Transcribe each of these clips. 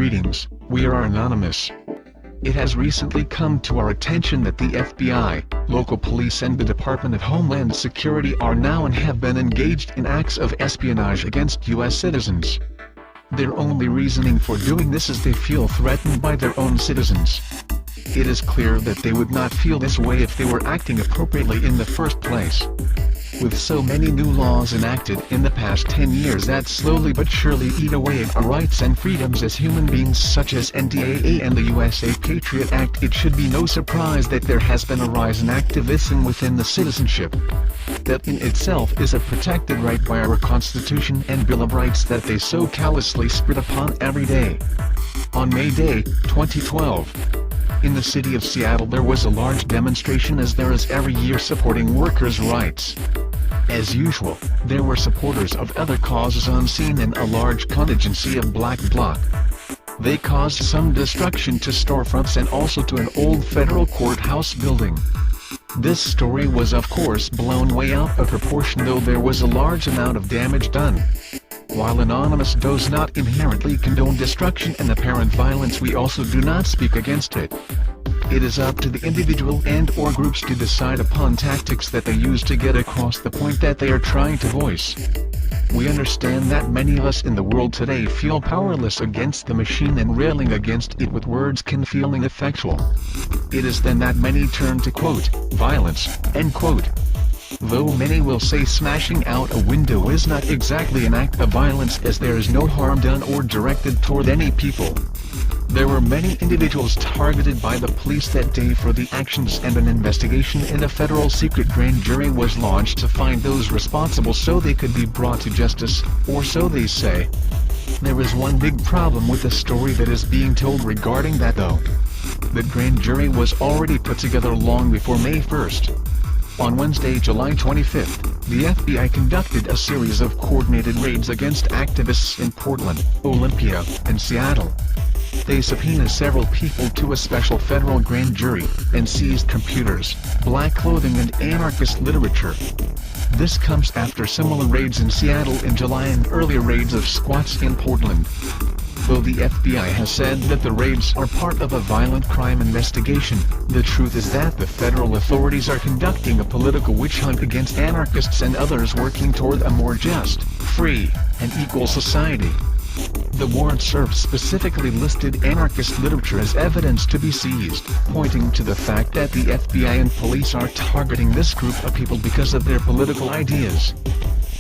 Greetings, we are Anonymous. It has recently come to our attention that the FBI, local police and the Department of Homeland Security are now and have been engaged in acts of espionage against U.S. citizens. Their only reasoning for doing this is they feel threatened by their own citizens. It is clear that they would not feel this way if they were acting appropriately in the first place. With so many new laws enacted in the past 10 years that slowly but surely eat away at our rights and freedoms as human beings, such as NDAA and the USA Patriot Act, it should be no surprise that there has been a rise in activism within the citizenship. That in itself is a protected right by our Constitution and Bill of Rights that they so callously spit upon every day. On May Day, 2012, in the city of Seattle there was a large demonstration, as there is every year, supporting workers' rights. As usual, there were supporters of other causes on scene and a large contingency of Black Bloc. They caused some destruction to storefronts and also to an old federal courthouse building. This story was of course blown way out of proportion, though there was a large amount of damage done. While Anonymous does not inherently condone destruction and apparent violence, we also do not speak against it. It is up to the individual and/or groups to decide upon tactics that they use to get across the point that they are trying to voice. We understand that many of us in the world today feel powerless against the machine, and railing against it with words can feel ineffectual. It is then that many turn to, quote, violence, end quote. Though many will say smashing out a window is not exactly an act of violence, as there is no harm done or directed toward any people. There were many individuals targeted by the police that day for the actions, and an investigation in a federal secret grand jury was launched to find those responsible so they could be brought to justice, or so they say. There is one big problem with the story that is being told regarding that, though. The grand jury was already put together long before May 1st. On Wednesday, July 25th, the FBI conducted a series of coordinated raids against activists in Portland, Olympia, and Seattle. They subpoenaed several people to a special federal grand jury, and seized computers, black clothing and anarchist literature. This comes after similar raids in Seattle in July and earlier raids of squats in Portland. Though the FBI has said that the raids are part of a violent crime investigation, the truth is that the federal authorities are conducting a political witch hunt against anarchists and others working toward a more just, free, and equal society. The warrant served specifically listed anarchist literature as evidence to be seized, pointing to the fact that the FBI and police are targeting this group of people because of their political ideas.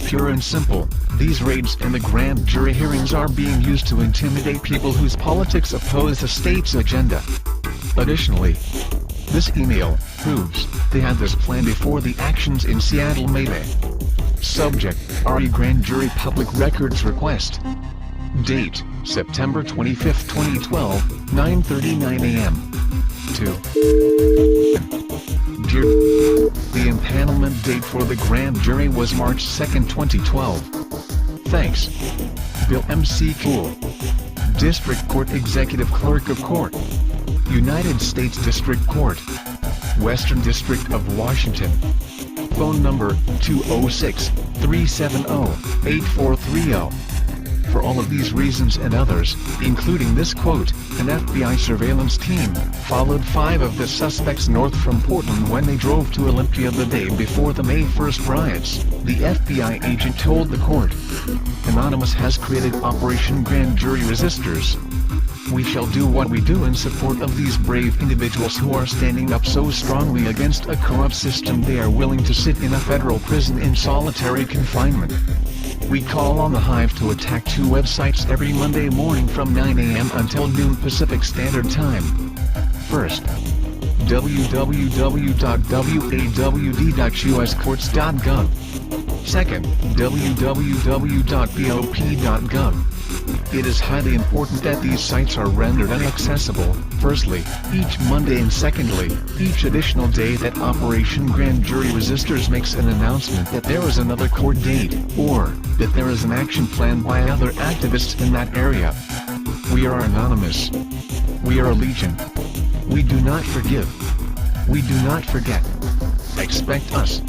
Pure and simple, these raids and the grand jury hearings are being used to intimidate people whose politics oppose the state's agenda. Additionally, this email proves they had this plan before the actions in Seattle May Day. Subject: RE Grand Jury Public Records Request. Date: September 25, 2012, 9:39 a.m. 2. Dear, the impanelment date for the grand jury was March 2, 2012. Thanks. Bill M.C. Cool, District Court Executive Clerk of Court, United States District Court, Western District of Washington. Phone number 206-370-8430. For all of these reasons and others, including this quote, an FBI surveillance team followed 5 of the suspects north from Portland when they drove to Olympia the day before the May 1st riots, the FBI agent told the court. Anonymous has created Operation Grand Jury Resistors. We shall do what we do in support of these brave individuals who are standing up so strongly against a corrupt system they are willing to sit in a federal prison in solitary confinement. We call on the Hive to attack 2 websites every Monday morning from 9 a.m. until noon Pacific Standard Time. First, www.wawd.uscourts.gov. Second, www.bop.gov. It is highly important that these sites are rendered inaccessible, firstly, each Monday, and secondly, each additional day that Operation Grand Jury Resistors makes an announcement that there is another court date, or that there is an action plan by other activists in that area. We are Anonymous. We are a legion. We do not forgive. We do not forget. Expect us.